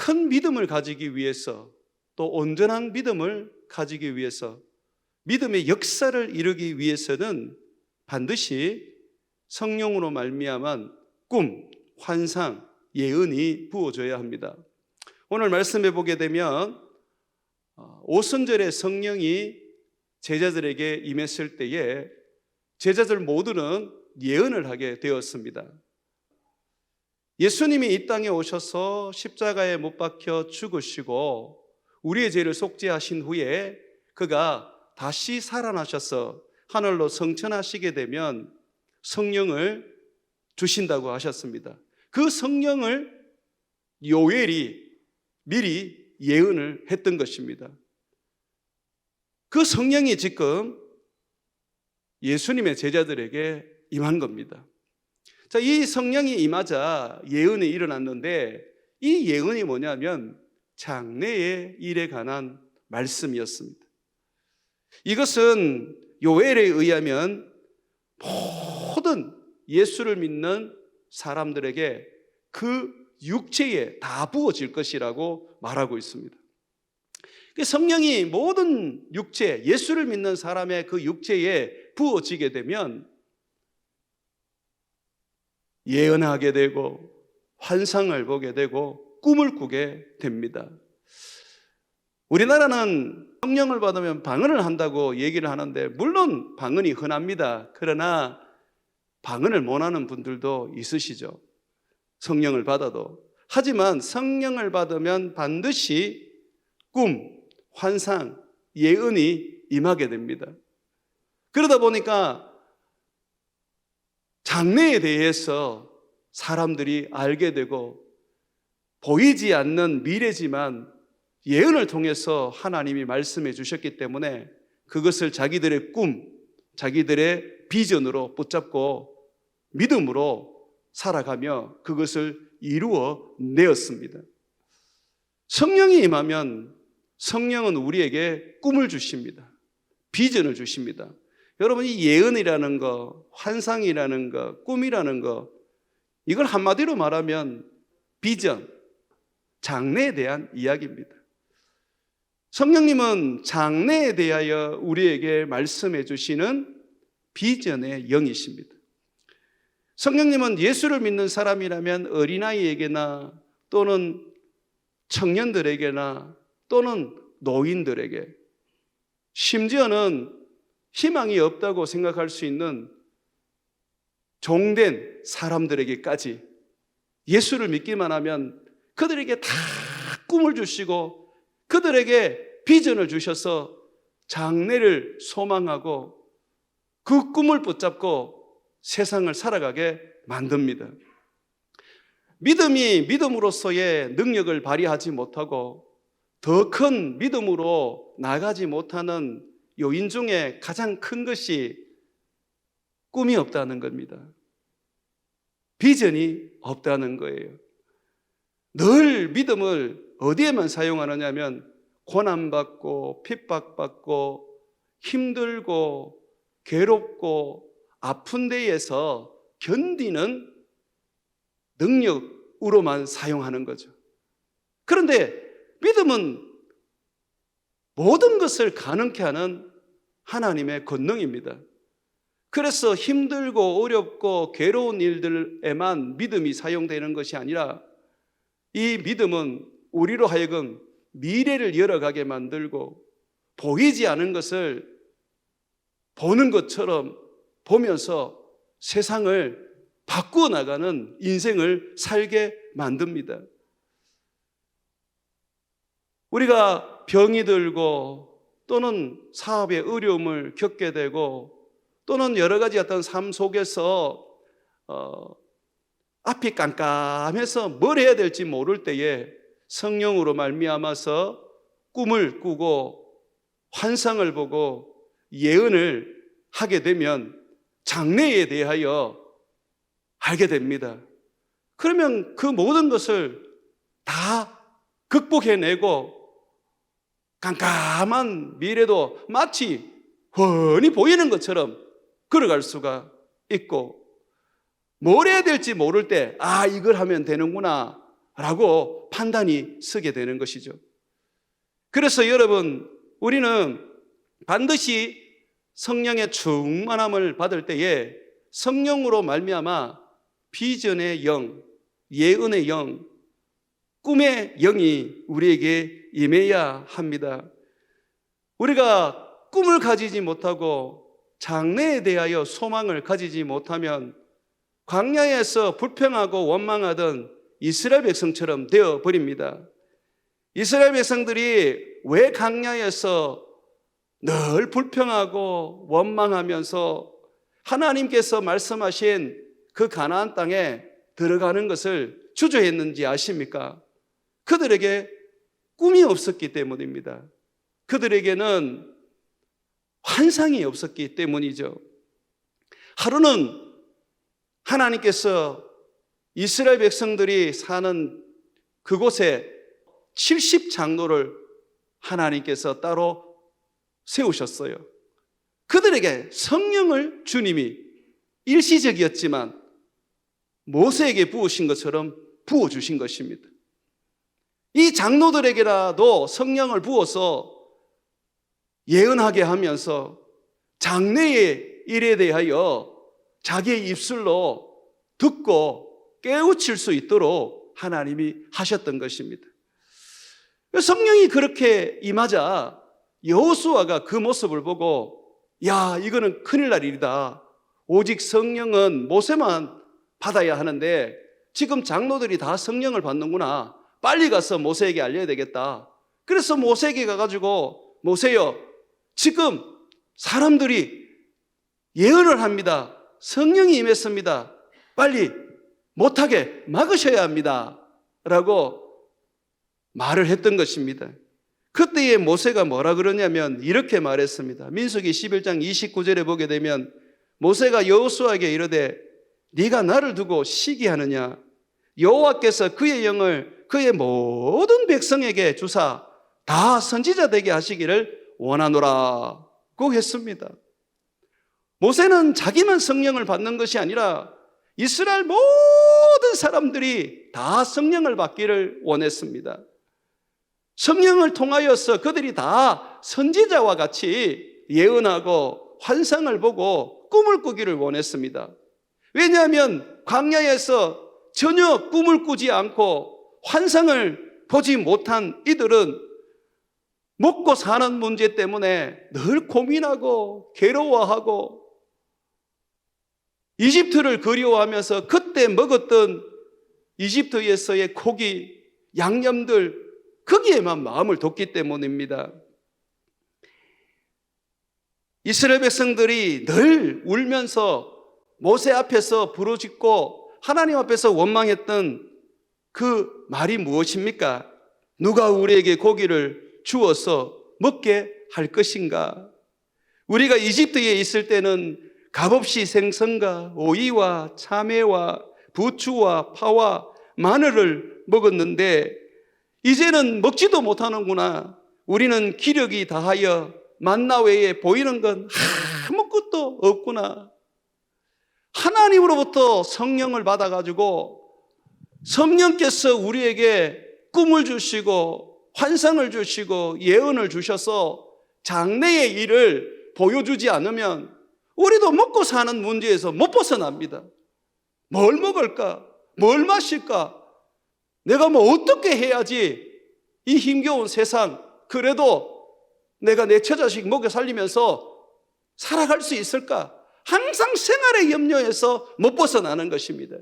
큰 믿음을 가지기 위해서, 또 온전한 믿음을 가지기 위해서, 믿음의 역사를 이루기 위해서는 반드시 성령으로 말미암은 꿈, 환상, 예언이 부어져야 합니다. 오늘 말씀해 보게 되면 오순절에 성령이 제자들에게 임했을 때에 제자들 모두는 예언을 하게 되었습니다. 예수님이 이 땅에 오셔서 십자가에 못 박혀 죽으시고 우리의 죄를 속죄하신 후에 그가 다시 살아나셔서 하늘로 승천하시게 되면 성령을 주신다고 하셨습니다. 그 성령을 요엘이 미리 예언을 했던 것입니다. 그 성령이 지금 예수님의 제자들에게 임한 겁니다. 자, 이 성령이 임하자 예언이 일어났는데 이 예언이 뭐냐면 장래의 일에 관한 말씀이었습니다. 이것은 요엘에 의하면 모든 예수를 믿는 사람들에게 그 육체에 다 부어질 것이라고 말하고 있습니다. 성령이 모든 육체, 예수를 믿는 사람의 그 육체에 부어지게 되면 예언하게 되고 환상을 보게 되고 꿈을 꾸게 됩니다. 우리나라는 성령을 받으면 방언을 한다고 얘기를 하는데 물론 방언이 흔합니다. 그러나 방언을 못하는 분들도 있으시죠. 성령을 받아도. 하지만 성령을 받으면 반드시 꿈, 환상, 예언이 임하게 됩니다. 그러다 보니까 장래에 대해서 사람들이 알게 되고 보이지 않는 미래지만 예언을 통해서 하나님이 말씀해 주셨기 때문에 그것을 자기들의 꿈, 자기들의 비전으로 붙잡고 믿음으로 살아가며 그것을 이루어 내었습니다. 성령이 임하면 성령은 우리에게 꿈을 주십니다. 비전을 주십니다. 여러분, 이 예언이라는 거, 환상이라는 거, 꿈이라는 거, 이걸 한마디로 말하면 비전, 장래에 대한 이야기입니다. 성령님은 장래에 대하여 우리에게 말씀해 주시는 비전의 영이십니다. 성령님은 예수를 믿는 사람이라면 어린아이에게나 또는 청년들에게나 또는 노인들에게, 심지어는 희망이 없다고 생각할 수 있는 종된 사람들에게까지 예수를 믿기만 하면 그들에게 다 꿈을 주시고 그들에게 비전을 주셔서 장래를 소망하고 그 꿈을 붙잡고 세상을 살아가게 만듭니다. 믿음이 믿음으로서의 능력을 발휘하지 못하고 더 큰 믿음으로 나가지 못하는 요인 중에 가장 큰 것이 꿈이 없다는 겁니다. 비전이 없다는 거예요. 늘 믿음을 어디에만 사용하느냐 하면 고난받고 핍박받고 힘들고 괴롭고 아픈 데에서 견디는 능력으로만 사용하는 거죠. 그런데 믿음은 모든 것을 가능케 하는 하나님의 권능입니다. 그래서 힘들고 어렵고 괴로운 일들에만 믿음이 사용되는 것이 아니라 이 믿음은 우리로 하여금 미래를 열어가게 만들고 보이지 않은 것을 보는 것처럼 보면서 세상을 바꾸어 나가는 인생을 살게 만듭니다. 우리가 병이 들고 또는 사업에 어려움을 겪게 되고 또는 여러 가지 어떤 삶 속에서 앞이 깜깜해서 뭘 해야 될지 모를 때에 성령으로 말미암아서 꿈을 꾸고 환상을 보고 예언을 하게 되면 장래에 대하여 알게 됩니다. 그러면 그 모든 것을 다 극복해내고 깜깜한 미래도 마치 훤히 보이는 것처럼 걸어갈 수가 있고 뭘 해야 될지 모를 때 이걸 하면 되는구나 라고 판단이 서게 되는 것이죠. 그래서 여러분, 우리는 반드시 성령의 충만함을 받을 때에 성령으로 말미암아 비전의 영, 예언의 영, 꿈의 영이 우리에게 임해야 합니다. 우리가 꿈을 가지지 못하고 장래에 대하여 소망을 가지지 못하면 광야에서 불평하고 원망하던 이스라엘 백성처럼 되어버립니다. 이스라엘 백성들이 왜 광야에서 늘 불평하고 원망하면서 하나님께서 말씀하신 그 가나안 땅에 들어가는 것을 주저했는지 아십니까? 그들에게 꿈이 없었기 때문입니다. 그들에게는 환상이 없었기 때문이죠. 하루는 하나님께서 이스라엘 백성들이 사는 그곳에 70장로를 하나님께서 따로 세우셨어요. 그들에게 성령을 주님이 일시적이었지만 모세에게 부으신 것처럼 부어주신 것입니다. 이 장로들에게라도 성령을 부어서 예언하게 하면서 장래의 일에 대하여 자기의 입술로 듣고 깨우칠 수 있도록 하나님이 하셨던 것입니다. 성령이 그렇게 임하자 여호수아가 그 모습을 보고 야, 이거는 큰일 날 일이다. 오직 성령은 모세만 받아야 하는데 지금 장로들이 다 성령을 받는구나. 빨리 가서 모세에게 알려야 되겠다. 그래서 모세에게 가가지고 모세여, 지금 사람들이 예언을 합니다. 성령이 임했습니다. 빨리 못하게 막으셔야 합니다. 라고 말을 했던 것입니다. 그때에 모세가 뭐라 그러냐면 이렇게 말했습니다. 민수기 11장 29절에 보게 되면 모세가 여호수아에게 이르되 네가 나를 두고 시기하느냐? 여호와께서 그의 영을 그의 모든 백성에게 주사 다 선지자 되게 하시기를 원하노라고 했습니다. 모세는 자기만 성령을 받는 것이 아니라 이스라엘 모든 사람들이 다 성령을 받기를 원했습니다. 성령을 통하여서 그들이 다 선지자와 같이 예언하고 환상을 보고 꿈을 꾸기를 원했습니다. 왜냐하면 광야에서 전혀 꿈을 꾸지 않고 환상을 보지 못한 이들은 먹고 사는 문제 때문에 늘 고민하고 괴로워하고 이집트를 그리워하면서 그때 먹었던 이집트에서의 고기, 양념들 거기에만 마음을 뒀기 때문입니다. 이스라엘 백성들이 늘 울면서 모세 앞에서 부르짖고 하나님 앞에서 원망했던 그 말이 무엇입니까? 누가 우리에게 고기를 주어서 먹게 할 것인가? 우리가 이집트에 있을 때는 값없이 생선과 오이와 참외와 부추와 파와 마늘을 먹었는데 이제는 먹지도 못하는구나. 우리는 기력이 다하여 만나 외에 보이는 건 아무것도 없구나. 하나님으로부터 성령을 받아가지고 성령께서 우리에게 꿈을 주시고 환상을 주시고 예언을 주셔서 장래의 일을 보여주지 않으면 우리도 먹고 사는 문제에서 못 벗어납니다. 뭘 먹을까? 뭘 마실까? 내가 뭐 어떻게 해야지 이 힘겨운 세상 그래도 내가 내 처자식 먹여 살리면서 살아갈 수 있을까? 항상 생활의 염려에서 못 벗어나는 것입니다.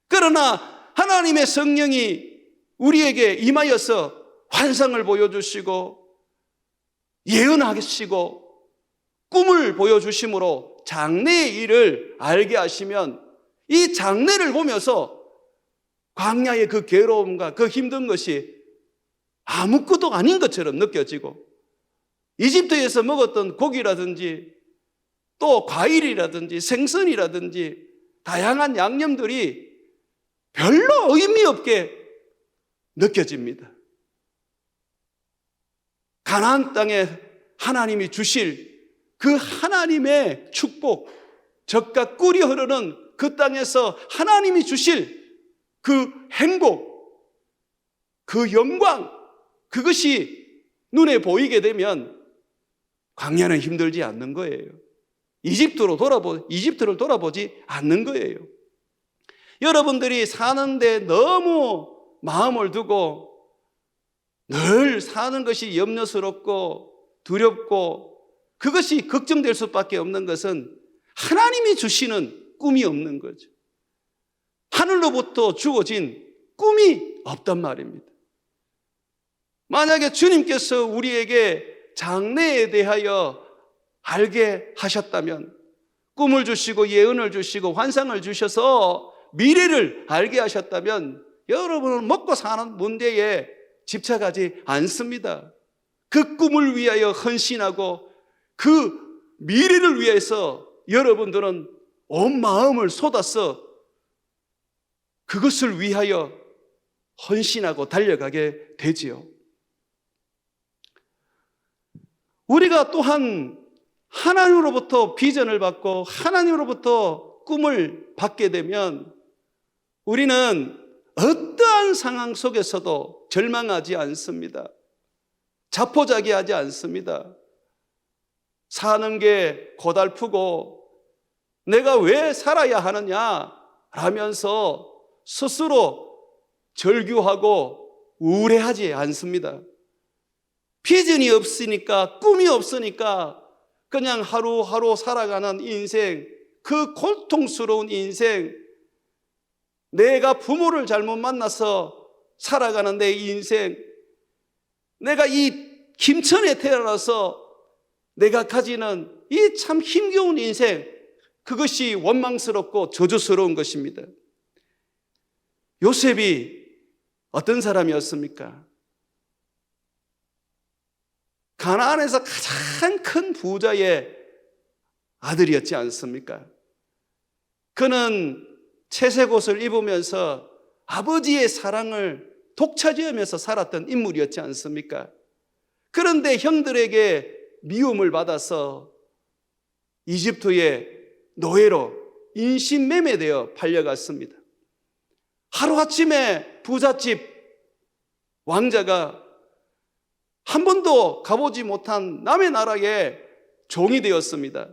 그러나 하나님의 성령이 우리에게 임하여서 환상을 보여주시고 예언하시고 꿈을 보여주심으로 장래의 일을 알게 하시면 이 장래를 보면서 광야의 그 괴로움과 그 힘든 것이 아무것도 아닌 것처럼 느껴지고 이집트에서 먹었던 고기라든지 또 과일이라든지 생선이라든지 다양한 양념들이 별로 의미 없게 느껴집니다. 가나안 땅에 하나님이 주실 그 하나님의 축복, 젖과 꿀이 흐르는 그 땅에서 하나님이 주실 그 행복, 그 영광, 그것이 눈에 보이게 되면 광야는 힘들지 않는 거예요. 이집트를 돌아보지 않는 거예요. 여러분들이 사는데 너무 마음을 두고 늘 사는 것이 염려스럽고 두렵고 그것이 걱정될 수밖에 없는 것은 하나님이 주시는 꿈이 없는 거죠. 하늘로부터 주어진 꿈이 없단 말입니다. 만약에 주님께서 우리에게 장래에 대하여 알게 하셨다면, 꿈을 주시고 예언을 주시고 환상을 주셔서 미래를 알게 하셨다면 여러분은 먹고 사는 문제에 집착하지 않습니다. 그 꿈을 위하여 헌신하고 그 미래를 위해서 여러분들은 온 마음을 쏟아서 그것을 위하여 헌신하고 달려가게 되지요. 우리가 또한 하나님으로부터 비전을 받고 하나님으로부터 꿈을 받게 되면 우리는 어떠한 상황 속에서도 절망하지 않습니다. 자포자기하지 않습니다. 사는 게 고달프고 내가 왜 살아야 하느냐 라면서 스스로 절규하고 우울해하지 않습니다. 비전이 없으니까, 꿈이 없으니까 그냥 하루하루 살아가는 인생, 그 고통스러운 인생, 내가 부모를 잘못 만나서 살아가는 내 인생, 내가 이 김천에 태어나서 내가 가지는 이 참 힘겨운 인생, 그것이 원망스럽고 저주스러운 것입니다. 요셉이 어떤 사람이었습니까? 가나안에서 가장 큰 부자의 아들이었지 않습니까? 그는 채색 옷을 입으면서 아버지의 사랑을 독차지하면서 살았던 인물이었지 않습니까? 그런데 형들에게 미움을 받아서 이집트의 노예로 인신매매되어 팔려갔습니다. 하루아침에 부잣집 왕자가 한 번도 가보지 못한 남의 나라의 종이 되었습니다.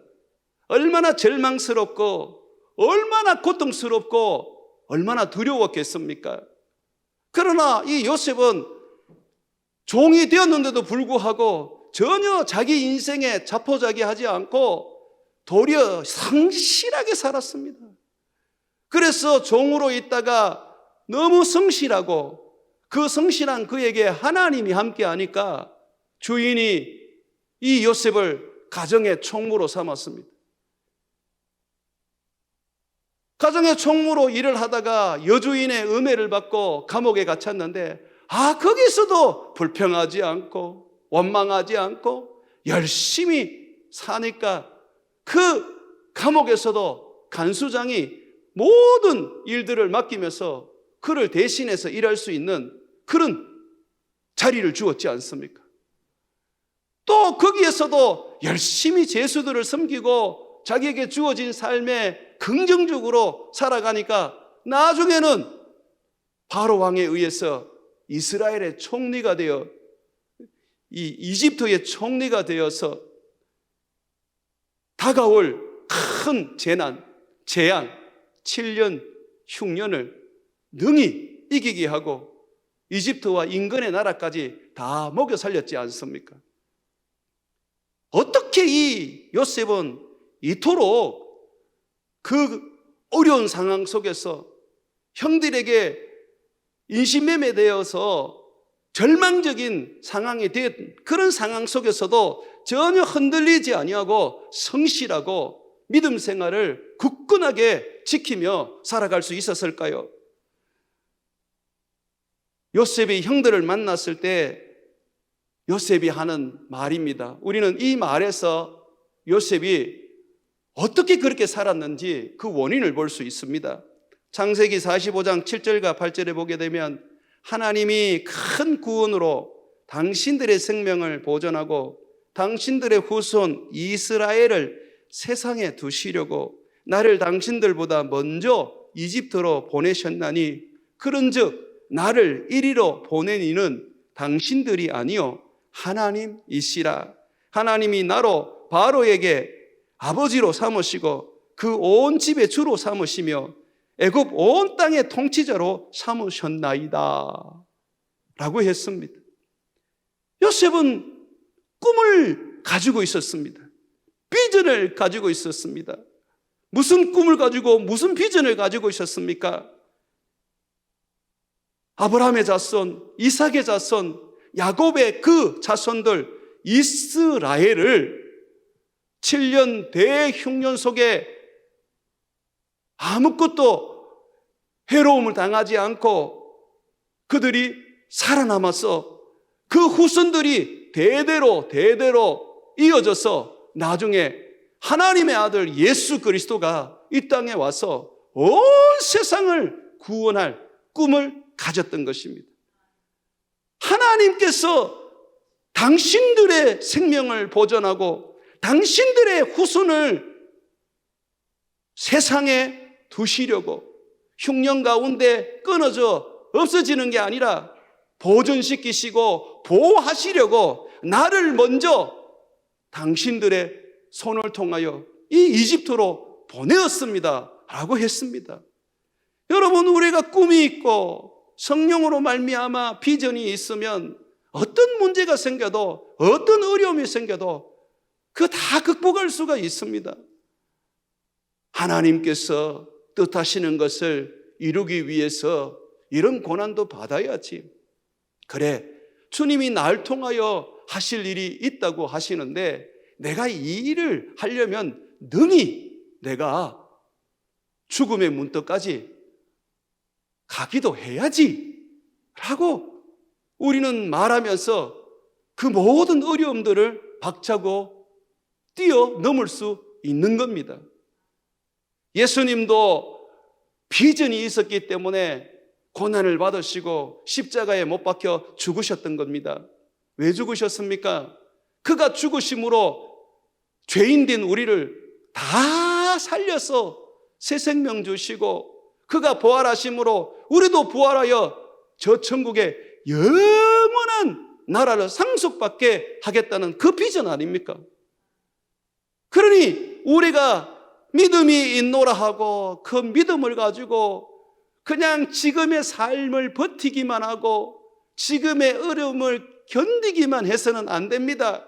얼마나 절망스럽고 얼마나 고통스럽고 얼마나 두려웠겠습니까? 그러나 이 요셉은 종이 되었는데도 불구하고 전혀 자기 인생에 자포자기하지 않고 도리어 성실하게 살았습니다. 그래서 종으로 있다가 너무 성실하고 그 성실한 그에게 하나님이 함께하니까 주인이 이 요셉을 가정의 총무로 삼았습니다. 가정의 총무로 일을 하다가 여주인의 음해를 받고 감옥에 갇혔는데 거기서도 불평하지 않고 원망하지 않고 열심히 사니까 그 감옥에서도 간수장이 모든 일들을 맡기면서 그를 대신해서 일할 수 있는 그런 자리를 주었지 않습니까? 또 거기에서도 열심히 제수들을 섬기고 자기에게 주어진 삶에 긍정적으로 살아가니까 나중에는 바로 왕에 의해서 이스라엘의 총리가 되어 이 이집트의 총리가 되어서 다가올 큰 재난, 재앙, 7년 흉년을 능히 이기게 하고 이집트와 인근의 나라까지 다 먹여 살렸지 않습니까? 어떻게 이 요셉은 이토록 그 어려운 상황 속에서 형들에게 인신매매되어서 절망적인 상황이 된 그런 상황 속에서도 전혀 흔들리지 아니하고 성실하고 믿음 생활을 굳건하게 지키며 살아갈 수 있었을까요? 요셉이 형들을 만났을 때 요셉이 하는 말입니다. 우리는 이 말에서 요셉이 어떻게 그렇게 살았는지 그 원인을 볼 수 있습니다. 창세기 45장 7절과 8절에 보게 되면 하나님이 큰 구원으로 당신들의 생명을 보존하고 당신들의 후손 이스라엘을 세상에 두시려고 나를 당신들보다 먼저 이집트로 보내셨나니 그런즉 나를 이리로 보낸 이는 당신들이 아니요 하나님이시라. 하나님이 나로 바로에게 아버지로 삼으시고 그 온 집의 주로 삼으시며 애굽 온 땅의 통치자로 삼으셨나이다 라고 했습니다. 요셉은 꿈을 가지고 있었습니다. 비전을 가지고 있었습니다. 무슨 꿈을 가지고 무슨 비전을 가지고 있었습니까? 아브라함의 자손, 이삭의 자손, 야곱의 그 자손들 이스라엘을 7년 대흉년 속에 아무것도 해로움을 당하지 않고 그들이 살아남아서 그 후손들이 대대로 이어져서 나중에 하나님의 아들 예수 그리스도가 이 땅에 와서 온 세상을 구원할 꿈을 가졌던 것입니다. 하나님께서 당신들의 생명을 보존하고 당신들의 후손을 세상에 두시려고 흉년 가운데 끊어져 없어지는 게 아니라 보존시키시고 보호하시려고 나를 먼저 당신들의 손을 통하여 이 이집트로 보내었습니다 라고 했습니다. 여러분, 우리가 꿈이 있고 성령으로 말미암아 비전이 있으면 어떤 문제가 생겨도 어떤 어려움이 생겨도 그거 다 극복할 수가 있습니다. 하나님께서 뜻하시는 것을 이루기 위해서 이런 고난도 받아야지. 그래, 주님이 날 통하여 하실 일이 있다고 하시는데 내가 이 일을 하려면 능히 내가 죽음의 문턱까지 가기도 해야지 라고 우리는 말하면서 그 모든 어려움들을 박차고 뛰어넘을 수 있는 겁니다. 예수님도 비전이 있었기 때문에 고난을 받으시고 십자가에 못 박혀 죽으셨던 겁니다. 왜 죽으셨습니까? 그가 죽으심으로 죄인된 우리를 다 살려서 새 생명 주시고 그가 부활하심으로 우리도 부활하여 저 천국의 영원한 나라를 상속받게 하겠다는 그 비전 아닙니까? 그러니 우리가 믿음이 있노라 하고 그 믿음을 가지고 그냥 지금의 삶을 버티기만 하고 지금의 어려움을 견디기만 해서는 안 됩니다.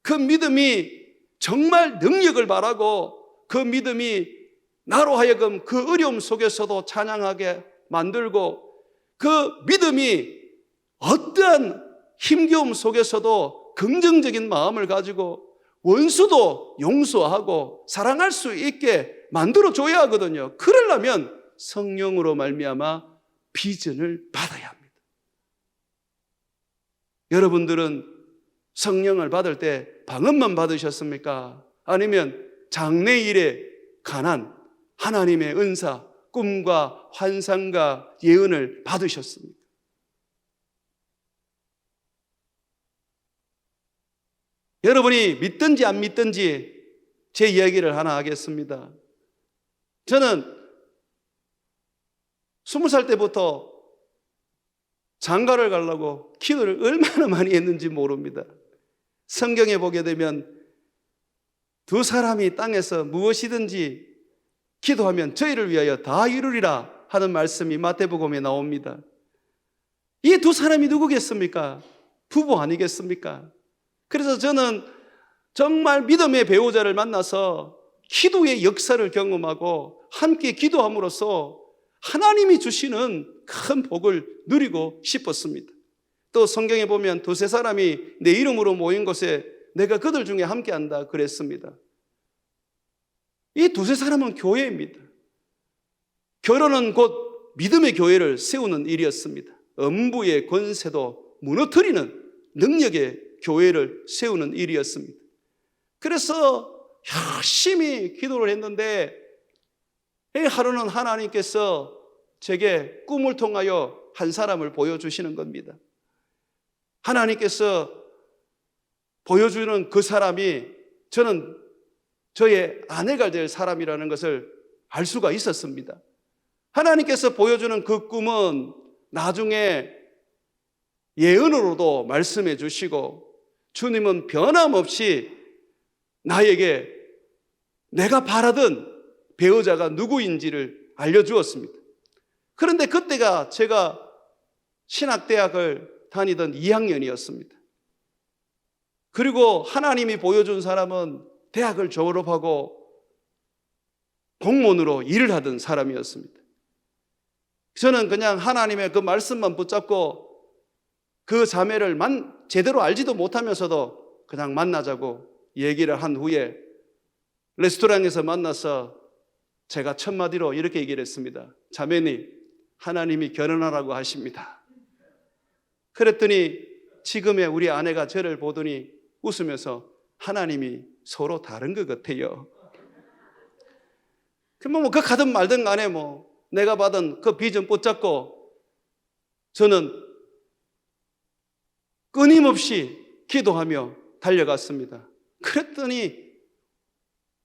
그 믿음이 정말 능력을 바라고 그 믿음이 나로 하여금 그 어려움 속에서도 찬양하게 만들고 그 믿음이 어떠한 힘겨움 속에서도 긍정적인 마음을 가지고 원수도 용서하고 사랑할 수 있게 만들어줘야 하거든요. 그러려면 성령으로 말미암아 비전을 받아야 합니다. 여러분들은 성령을 받을 때 방언만 받으셨습니까? 아니면 장래일에 관한 하나님의 은사, 꿈과 환상과 예언을 받으셨습니까? 여러분이 믿든지 안 믿든지 제 이야기를 하나 하겠습니다. 저는 20살 때부터 장가를 가려고 기도를 얼마나 많이 했는지 모릅니다. 성경에 보게 되면 두 사람이 땅에서 무엇이든지 기도하면 저희를 위하여 다 이루리라 하는 말씀이 마태복음에 나옵니다. 이 두 사람이 누구겠습니까? 부부 아니겠습니까? 그래서 저는 정말 믿음의 배우자를 만나서 기도의 역사를 경험하고 함께 기도함으로써 하나님이 주시는 큰 복을 누리고 싶었습니다. 또 성경에 보면 두세 사람이 내 이름으로 모인 곳에 내가 그들 중에 함께한다 그랬습니다. 이 두세 사람은 교회입니다. 결혼은 곧 믿음의 교회를 세우는 일이었습니다. 음부의 권세도 무너뜨리는 능력의 교회를 세우는 일이었습니다. 그래서 열심히 기도를 했는데 하루는 하나님께서 제게 꿈을 통하여 한 사람을 보여주시는 겁니다. 하나님께서 보여주는 그 사람이 저는 저의 아내가 될 사람이라는 것을 알 수가 있었습니다. 하나님께서 보여주는 그 꿈은 나중에 예언으로도 말씀해 주시고 주님은 변함없이 나에게 내가 바라던 배우자가 누구인지를 알려주었습니다. 그런데 그때가 제가 신학대학을 다니던 2학년이었습니다. 그리고 하나님이 보여준 사람은 대학을 졸업하고 공무원으로 일을 하던 사람이었습니다. 저는 그냥 하나님의 그 말씀만 붙잡고 그 자매를 제대로 알지도 못하면서도 그냥 만나자고 얘기를 한 후에 레스토랑에서 만나서 제가 첫마디로 이렇게 얘기를 했습니다. 자매님, 하나님이 결혼하라고 하십니다. 그랬더니 지금의 우리 아내가 저를 보더니 웃으면서 하나님이 서로 다른 것 같아요. 그러면 그 가든 말든 간에 내가 받은 그 비전 붙잡고 저는 끊임없이 기도하며 달려갔습니다. 그랬더니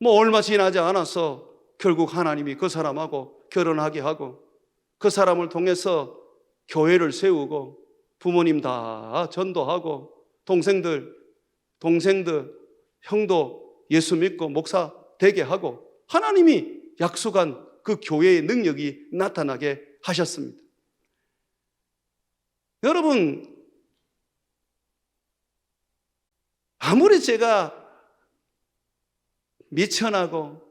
얼마 지나지 않아서 결국 하나님이 그 사람하고 결혼하게 하고 그 사람을 통해서 교회를 세우고 부모님 다 전도하고 동생들, 형도 예수 믿고 목사 되게 하고 하나님이 약속한 그 교회의 능력이 나타나게 하셨습니다. 여러분, 아무리 제가 미천하고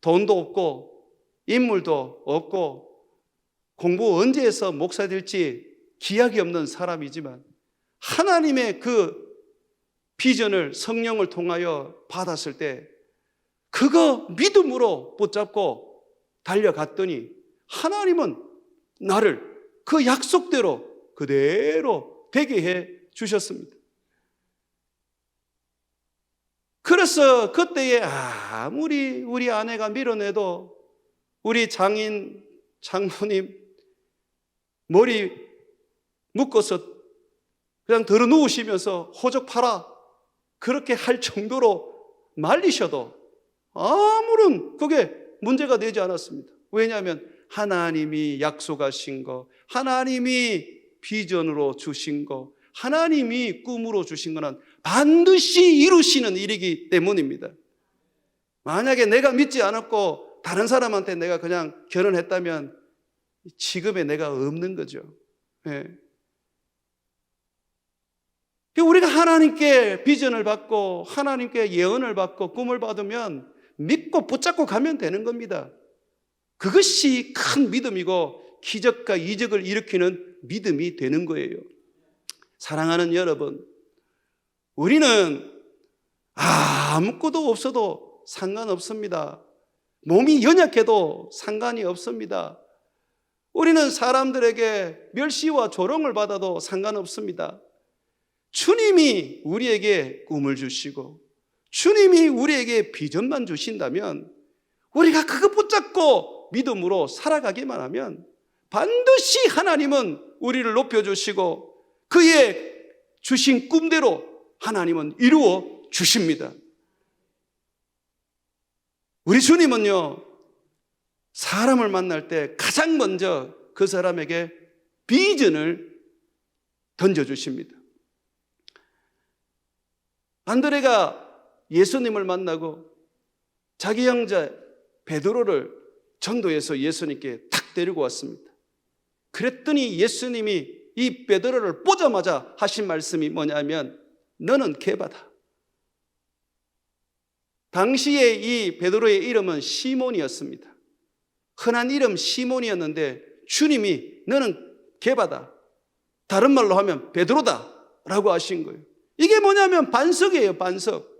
돈도 없고 인물도 없고 공부 언제 해서 목사 될지 기약이 없는 사람이지만 하나님의 그 비전을 성령을 통하여 받았을 때 그거 믿음으로 붙잡고 달려갔더니 하나님은 나를 그 약속대로 그대로 되게 해 주셨습니다. 그래서 그때에 아무리 우리 아내가 밀어내도 우리 장모님 머리 묶어서 그냥 들어 누우시면서 호적 팔아 그렇게 할 정도로 말리셔도 아무런 그게 문제가 되지 않았습니다. 왜냐하면 하나님이 약속하신 거, 하나님이 비전으로 주신 거, 하나님이 꿈으로 주신 거는 반드시 이루시는 일이기 때문입니다. 만약에 내가 믿지 않았고 다른 사람한테 내가 그냥 결혼했다면 지금의 내가 없는 거죠. 예. 우리가 하나님께 비전을 받고 하나님께 예언을 받고 꿈을 받으면 믿고 붙잡고 가면 되는 겁니다. 그것이 큰 믿음이고 기적과 이적을 일으키는 믿음이 되는 거예요. 사랑하는 여러분, 우리는 아무것도 없어도 상관없습니다. 몸이 연약해도 상관이 없습니다. 우리는 사람들에게 멸시와 조롱을 받아도 상관없습니다. 주님이 우리에게 꿈을 주시고 주님이 우리에게 비전만 주신다면 우리가 그거 붙잡고 믿음으로 살아가기만 하면 반드시 하나님은 우리를 높여주시고 그의 주신 꿈대로 하나님은 이루어 주십니다. 우리 주님은요, 사람을 만날 때 가장 먼저 그 사람에게 비전을 던져주십니다. 안드레가 예수님을 만나고 자기 형제 베드로를 전도해서 예수님께 탁 데리고 왔습니다. 그랬더니 예수님이 이 베드로를 보자마자 하신 말씀이 뭐냐면 너는 게바다. 당시에 이 베드로의 이름은 시몬이었습니다. 흔한 이름 시몬이었는데 주님이 너는 게바다. 다른 말로 하면 베드로다 라고 하신 거예요. 이게 뭐냐면 반석이에요, 반석.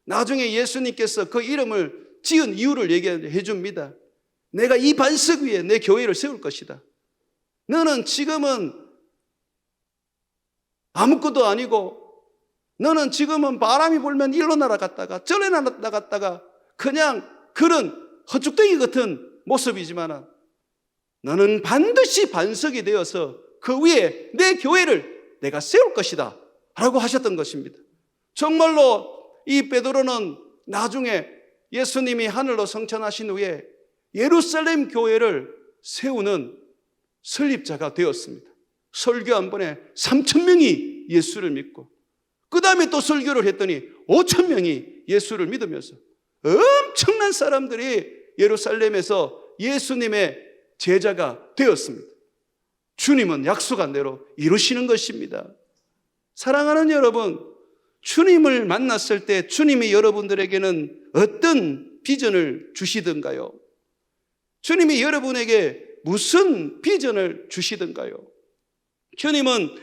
나중에 예수님께서 그 이름을 지은 이유를 얘기해 줍니다. 내가 이 반석 위에 내 교회를 세울 것이다. 너는 지금은 아무것도 아니고 너는 지금은 바람이 불면 일로 날아갔다가 저로 날아갔다가 그냥 그런 헛죽대기 같은 모습이지만 너는 반드시 반석이 되어서 그 위에 내 교회를 내가 세울 것이다 라고 하셨던 것입니다. 정말로 이 베드로는 나중에 예수님이 하늘로 승천하신 후에 예루살렘 교회를 세우는 설립자가 되었습니다. 설교 한 번에 3,000명이 예수를 믿고, 그 다음에 또 설교를 했더니 5,000명이 예수를 믿으면서 엄청난 사람들이 예루살렘에서 예수님의 제자가 되었습니다. 주님은 약속한 대로 이루시는 것입니다. 사랑하는 여러분, 주님을 만났을 때 주님이 여러분들에게는 어떤 비전을 주시던가요? 주님이 여러분에게 무슨 비전을 주시던가요? 주님은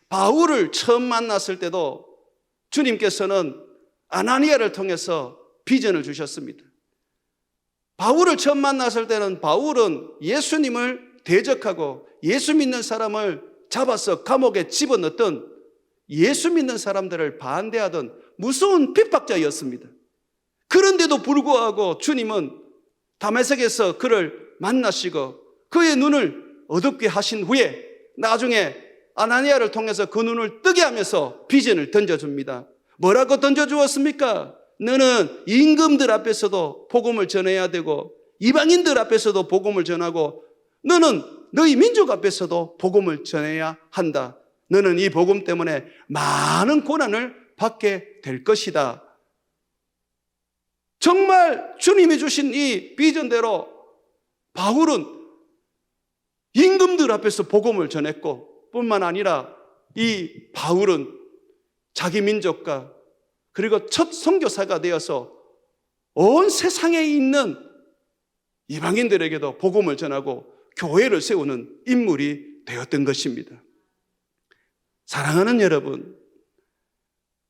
바울을 처음 만났을 때도 주님께서는 아나니아를 통해서 비전을 주셨습니다. 바울을 처음 만났을 때는 바울은 예수님을 대적하고 예수 믿는 사람을 잡아서 감옥에 집어넣던, 예수 믿는 사람들을 반대하던 무서운 핍박자였습니다. 그런데도 불구하고 주님은 다메섹에서 그를 만나시고 그의 눈을 어둡게 하신 후에 나중에 아나니아를 통해서 그 눈을 뜨게 하면서 비전을 던져줍니다. 뭐라고 던져주었습니까? 너는 임금들 앞에서도 복음을 전해야 되고 이방인들 앞에서도 복음을 전하고 너는 너희 민족 앞에서도 복음을 전해야 한다. 너는 이 복음 때문에 많은 고난을 받게 될 것이다. 정말 주님이 주신 이 비전대로 바울은 임금들 앞에서 복음을 전했고, 뿐만 아니라 이 바울은 자기 민족과 그리고 첫 선교사가 되어서 온 세상에 있는 이방인들에게도 복음을 전하고 교회를 세우는 인물이 되었던 것입니다. 사랑하는 여러분,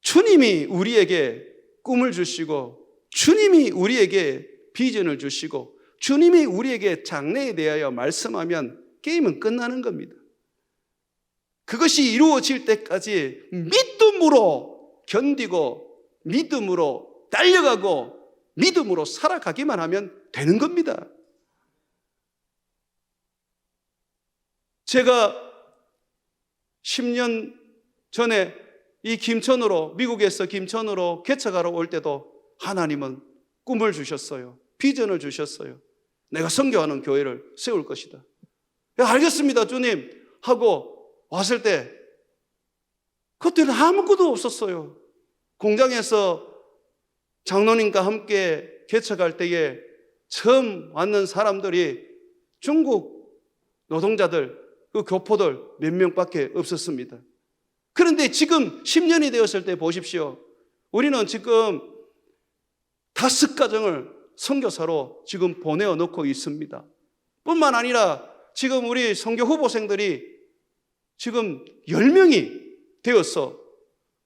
주님이 우리에게 꿈을 주시고 주님이 우리에게 비전을 주시고 주님이 우리에게 장래에 대하여 말씀하면 게임은 끝나는 겁니다. 그것이 이루어질 때까지 믿음으로 견디고 믿음으로 달려가고 믿음으로 살아가기만 하면 되는 겁니다. 제가 10년 전에 이 김천으로, 미국에서 김천으로 개척하러 올 때도 하나님은 꿈을 주셨어요. 비전을 주셨어요. 내가 선교하는 교회를 세울 것이다. 알겠습니다, 주님 하고 왔을 때 그때는 아무것도 없었어요. 공장에서 장로님과 함께 개척할 때에 처음 왔는 사람들이 중국 노동자들, 그 교포들 몇 명밖에 없었습니다. 그런데 지금 10년이 되었을 때 보십시오. 우리는 지금 5가정을 선교사로 지금 보내어 놓고 있습니다. 뿐만 아니라 지금 우리 선교 후보생들이 지금 10명이 되어서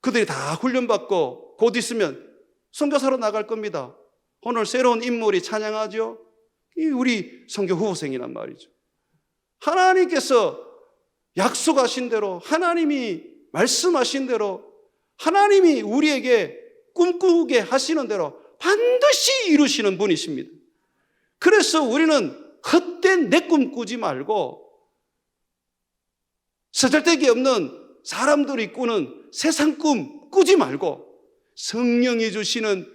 그들이 다 훈련받고 곧 있으면 선교사로 나갈 겁니다. 오늘 새로운 인물이 찬양하죠. 이 우리 선교 후보생이란 말이죠. 하나님께서 약속하신 대로, 하나님이 말씀하신 대로, 하나님이 우리에게 꿈꾸게 하시는 대로 반드시 이루시는 분이십니다. 그래서 우리는 헛된 내 꿈 꾸지 말고 쓰잘데기 없는 사람들이 꾸는 세상 꿈 꾸지 말고 성령이 주시는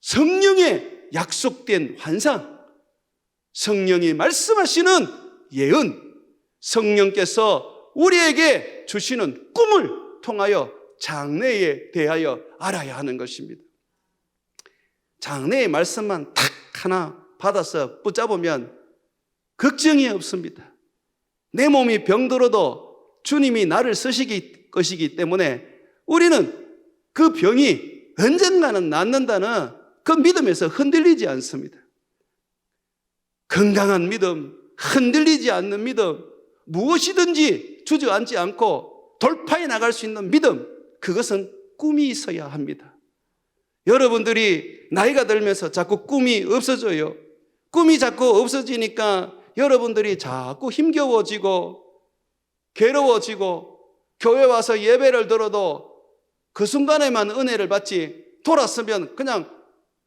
성령의 약속된 환상, 성령이 말씀하시는 예언, 성령께서 우리에게 주시는 꿈을 통하여 장래에 대하여 알아야 하는 것입니다. 장래의 말씀만 딱 하나 받아서 붙잡으면 걱정이 없습니다. 내 몸이 병들어도 주님이 나를 쓰실 것이기 때문에 우리는 그 병이 언젠가는 낫는다는 그 믿음에서 흔들리지 않습니다. 건강한 믿음, 흔들리지 않는 믿음, 무엇이든지 주저앉지 않고 돌파해 나갈 수 있는 믿음, 그것은 꿈이 있어야 합니다. 여러분들이 나이가 들면서 자꾸 꿈이 없어져요. 꿈이 자꾸 없어지니까 여러분들이 자꾸 힘겨워지고 괴로워지고 교회 와서 예배를 들어도 그 순간에만 은혜를 받지 돌았으면 그냥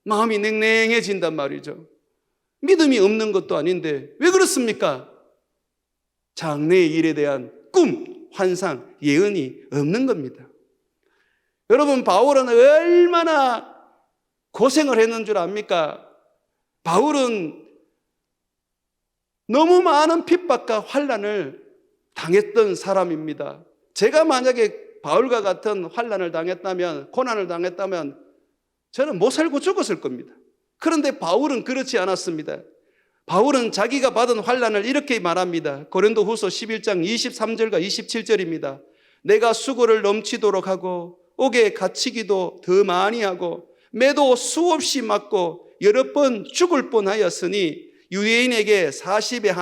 마음이 냉랭해진단 말이죠. 믿음이 없는 것도 아닌데 왜 그렇습니까? 장래의 일에 대한 꿈, 환상, 예언이 없는 겁니다. 여러분, 바울은 얼마나 고생을 했는 줄 압니까? 바울은 너무 많은 핍박과 환난을 당했던 사람입니다. 제가 만약에 바울과 같은 환난을 당했다면, 고난을 당했다면 저는 못 살고 죽었을 겁니다. 그런데 바울은 그렇지 않았습니다. 바울은 자기가 받은 환난을 이렇게 말합니다. 고린도후서 11장 23절과 27절입니다. 내가 수고를 넘치도록 하고 옥에 갇히기도 더 많이 하고 매도 수없이 맞고 여러 번 죽을 뻔하였으니 유대인에게 40에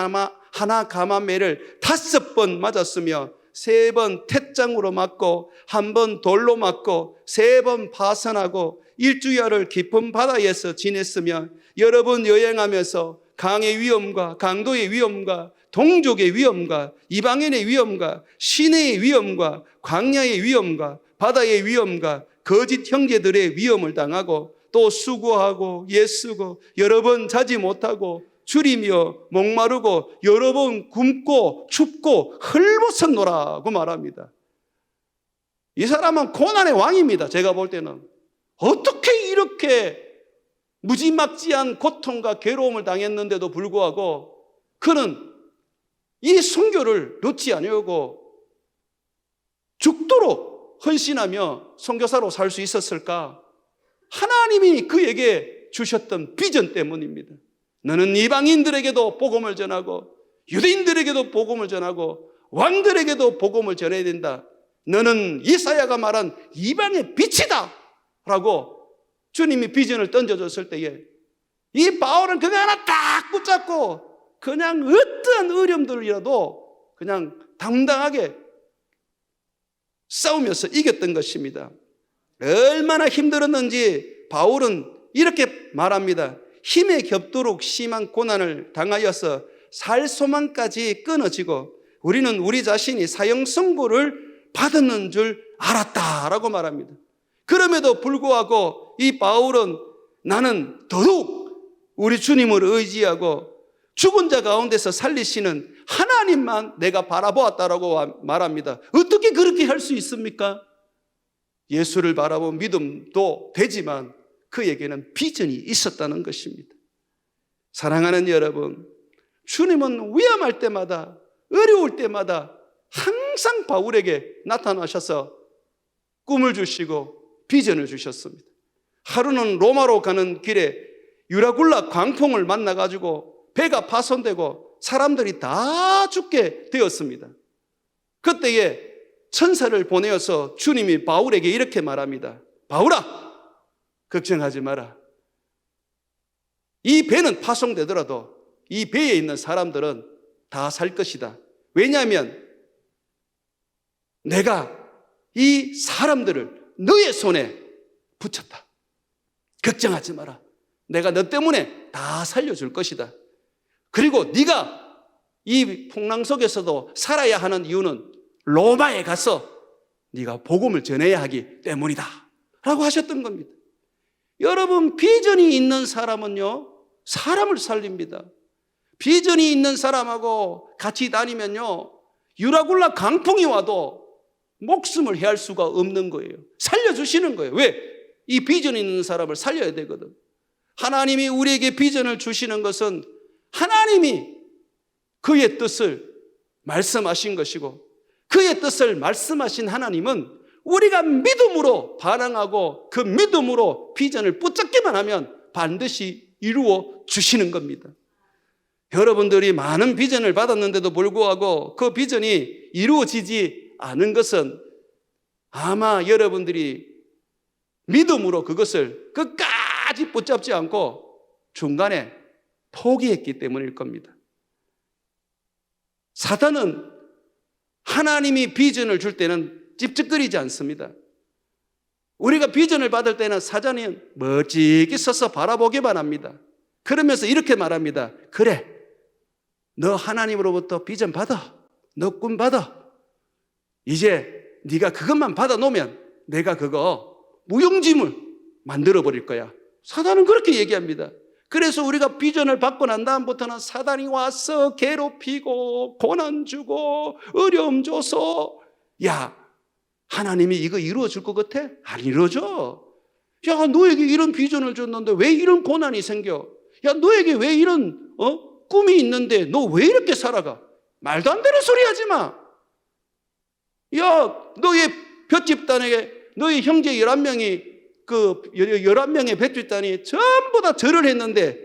하나 감한매를 5번 맞았으며 3번 태장으로 맞고 1번 돌로 맞고 3번 파선하고 1주야를 깊은 바다에서 지냈으며 여러 번 여행하면서 강의 위험과 강도의 위험과 동족의 위험과 이방인의 위험과 시내의 위험과 광야의 위험과 바다의 위험과 거짓 형제들의 위험을 당하고 또 수고하고 애쓰고 여러 번 자지 못하고 줄이며 목마르고 여러 번 굶고 춥고 헐벗었노라고 말합니다. 이 사람은 고난의 왕입니다. 제가 볼 때는 어떻게 이렇게 무지막지한 고통과 괴로움을 당했는데도 불구하고 그는 이 선교를 놓지 않으려고 죽도록 헌신하며 선교사로 살 수 있었을까? 하나님이 그에게 주셨던 비전 때문입니다. 너는 이방인들에게도 복음을 전하고 유대인들에게도 복음을 전하고 왕들에게도 복음을 전해야 된다. 너는 이사야가 말한 이방의 빛이다 라고 주님이 비전을 던져줬을 때에 이 바울은 그거 하나 딱 붙잡고 그냥 어떤 어려움들이라도 그냥 당당하게 싸우면서 이겼던 것입니다. 얼마나 힘들었는지 바울은 이렇게 말합니다. 힘에 겹도록 심한 고난을 당하여서 살 소망까지 끊어지고 우리는 우리 자신이 사형 선고를 받았는 줄 알았다라고 말합니다. 그럼에도 불구하고 이 바울은 나는 더더욱 우리 주님을 의지하고 죽은 자 가운데서 살리시는 하나님만 내가 바라보았다라고 말합니다. 어떻게 그렇게 할 수 있습니까? 예수를 바라본 믿음도 되지만 그에게는 비전이 있었다는 것입니다. 사랑하는 여러분, 주님은 위험할 때마다 어려울 때마다 항상 바울에게 나타나셔서 꿈을 주시고 비전을 주셨습니다. 하루는 로마로 가는 길에 유라굴라 광풍을 만나가지고 배가 파손되고 사람들이 다 죽게 되었습니다. 그때에 천사를 보내어서 주님이 바울에게 이렇게 말합니다. 바울아, 걱정하지 마라. 이 배는 파손되더라도 이 배에 있는 사람들은 다 살 것이다. 왜냐하면 내가 이 사람들을 너의 손에 붙였다. 걱정하지 마라. 내가 너 때문에 다 살려줄 것이다. 그리고 네가 이 풍랑 속에서도 살아야 하는 이유는 로마에 가서 네가 복음을 전해야 하기 때문이다 라고 하셨던 겁니다. 여러분, 비전이 있는 사람은요 사람을 살립니다. 비전이 있는 사람하고 같이 다니면요 유라굴라 강풍이 와도 목숨을 해할 수가 없는 거예요. 살려주시는 거예요. 왜? 이 비전이 있는 사람을 살려야 되거든. 하나님이 우리에게 비전을 주시는 것은 하나님이 그의 뜻을 말씀하신 것이고 그의 뜻을 말씀하신 하나님은 우리가 믿음으로 반응하고 그 믿음으로 비전을 붙잡기만 하면 반드시 이루어 주시는 겁니다. 여러분들이 많은 비전을 받았는데도 불구하고 그 비전이 이루어지지 않은 것은 아마 여러분들이 믿음으로 그것을 끝까지 붙잡지 않고 중간에 포기했기 때문일 겁니다. 사단은 하나님이 비전을 줄 때는 찝찝거리지 않습니다. 우리가 비전을 받을 때는 사단이 멋지게 서서 바라보기만 합니다. 그러면서 이렇게 말합니다. 그래, 너 하나님으로부터 비전 받아. 너 꿈 받아. 이제 네가 그것만 받아 놓으면 내가 그거 무용지물 만들어 버릴 거야. 사단은 그렇게 얘기합니다. 그래서 우리가 비전을 받고 난 다음부터는 사단이 와서 괴롭히고 고난 주고 어려움 줘서 야, 하나님이 이거 이루어 줄 것 같아? 안 이루어져. 야, 너에게 이런 비전을 줬는데 왜 이런 고난이 생겨? 야, 너에게 왜 이런 꿈이 있는데 너 왜 이렇게 살아가? 말도 안 되는 소리 하지 마. 야, 너의 볏집단에게 너희 형제 11명이 그 11명의 볏집단이 전부 다 절을 했는데,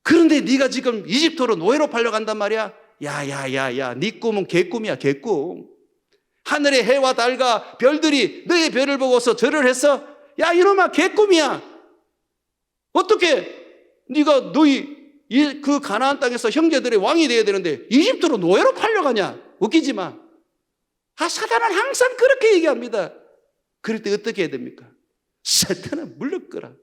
그런데 네가 지금 이집트로 노예로 팔려간단 말이야. 야야야야, 네 꿈은 개꿈이야, 개꿈. 하늘의 해와 달과 별들이 너의 별을 보고서 절을 했어? 야, 이놈아, 개꿈이야. 어떻게 네가 너희 그 가나안 땅에서 형제들의 왕이 되어야 되는데 이집트로 노예로 팔려가냐? 웃기지 마. 사단은 항상 그렇게 얘기합니다. 그럴 때 어떻게 해야 됩니까? 사탄은 물러거라.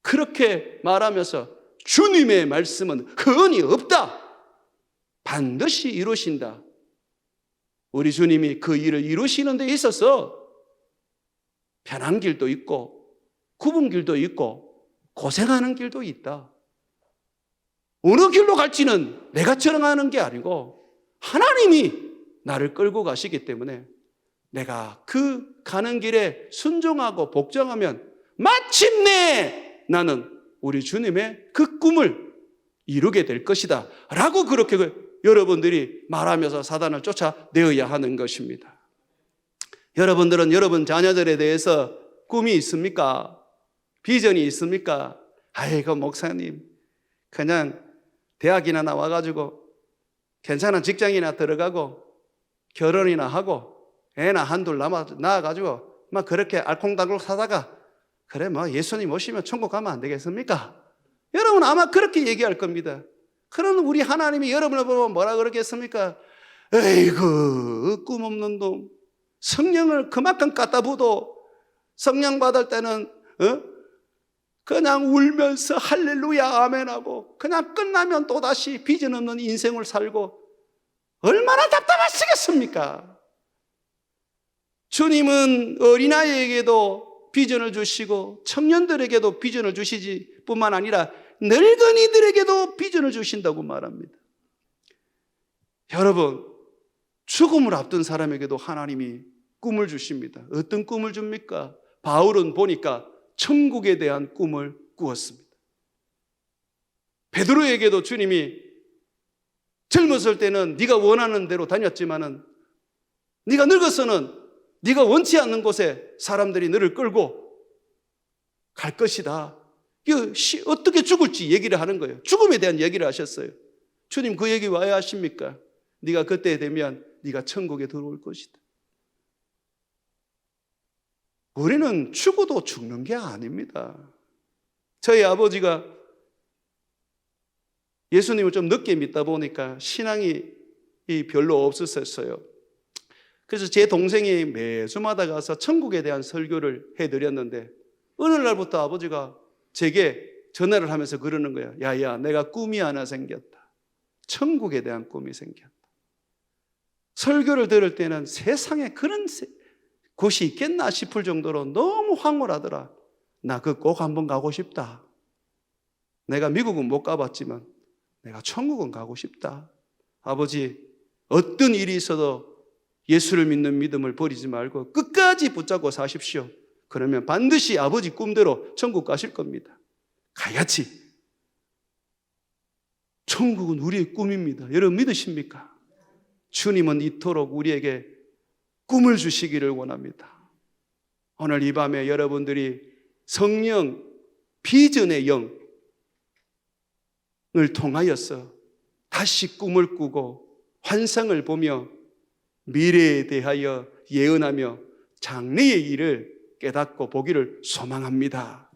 그렇게 말하면서 주님의 말씀은 흔히 없다. 반드시 이루신다. 우리 주님이 그 일을 이루시는 데 있어서 편한 길도 있고 굽은 길도 있고 고생하는 길도 있다. 어느 길로 갈지는 내가 정하는 게 아니고 하나님이 나를 끌고 가시기 때문에 내가 그 가는 길에 순종하고 복종하면 마침내 나는 우리 주님의 그 꿈을 이루게 될 것이다 라고 그렇게 여러분들이 말하면서 사단을 쫓아내어야 하는 것입니다. 여러분들은 여러분 자녀들에 대해서 꿈이 있습니까? 비전이 있습니까? 아이고 목사님, 그냥 대학이나 나와가지고 괜찮은 직장이나 들어가고 결혼이나 하고 애나 한둘 낳아가지고 막 그렇게 알콩달콩 사다가 그래 뭐 예수님 오시면 천국 가면 안 되겠습니까? 여러분 아마 그렇게 얘기할 겁니다. 그런 우리 하나님이 여러분을 보면 뭐라 그러겠습니까? 에이구 꿈 없는 놈, 성령을 그만큼 갖다 부도 성령 받을 때는 그냥 울면서 할렐루야 아멘하고 그냥 끝나면 또다시 비전 없는 인생을 살고 얼마나 답답하시겠습니까? 주님은 어린아이에게도 비전을 주시고 청년들에게도 비전을 주시지 뿐만 아니라 늙은이들에게도 비전을 주신다고 말합니다. 여러분, 죽음을 앞둔 사람에게도 하나님이 꿈을 주십니다. 어떤 꿈을 줍니까? 바울은 보니까 천국에 대한 꿈을 꾸었습니다. 베드로에게도 주님이 젊었을 때는 네가 원하는 대로 다녔지만은 네가 늙어서는 네가 원치 않는 곳에 사람들이 너를 끌고 갈 것이다. 어떻게 죽을지 얘기를 하는 거예요. 죽음에 대한 얘기를 하셨어요. 주님 그 얘기 왜 하십니까? 네가 그때 되면 네가 천국에 들어올 것이다. 우리는 죽어도 죽는 게 아닙니다. 저희 아버지가 예수님을 좀 늦게 믿다 보니까 신앙이 별로 없었어요. 그래서 제 동생이 매주마다 가서 천국에 대한 설교를 해드렸는데 어느 날부터 아버지가 제게 전화를 하면서 그러는 거예요. 야야, 내가 꿈이 하나 생겼다. 천국에 대한 꿈이 생겼다. 설교를 들을 때는 세상에 그런 곳이 있겠나 싶을 정도로 너무 황홀하더라. 나 그 꼭 한번 가고 싶다. 내가 미국은 못 가봤지만 내가 천국은 가고 싶다. 아버지, 어떤 일이 있어도 예수를 믿는 믿음을 버리지 말고 끝까지 붙잡고 사십시오. 그러면 반드시 아버지 꿈대로 천국 가실 겁니다. 가야지. 천국은 우리의 꿈입니다. 여러분 믿으십니까? 주님은 이토록 우리에게 꿈을 주시기를 원합니다. 오늘 이 밤에 여러분들이 성령, 비전의 영을 통하여서 다시 꿈을 꾸고 환상을 보며 미래에 대하여 예언하며 장래의 일을 깨닫고 보기를 소망합니다.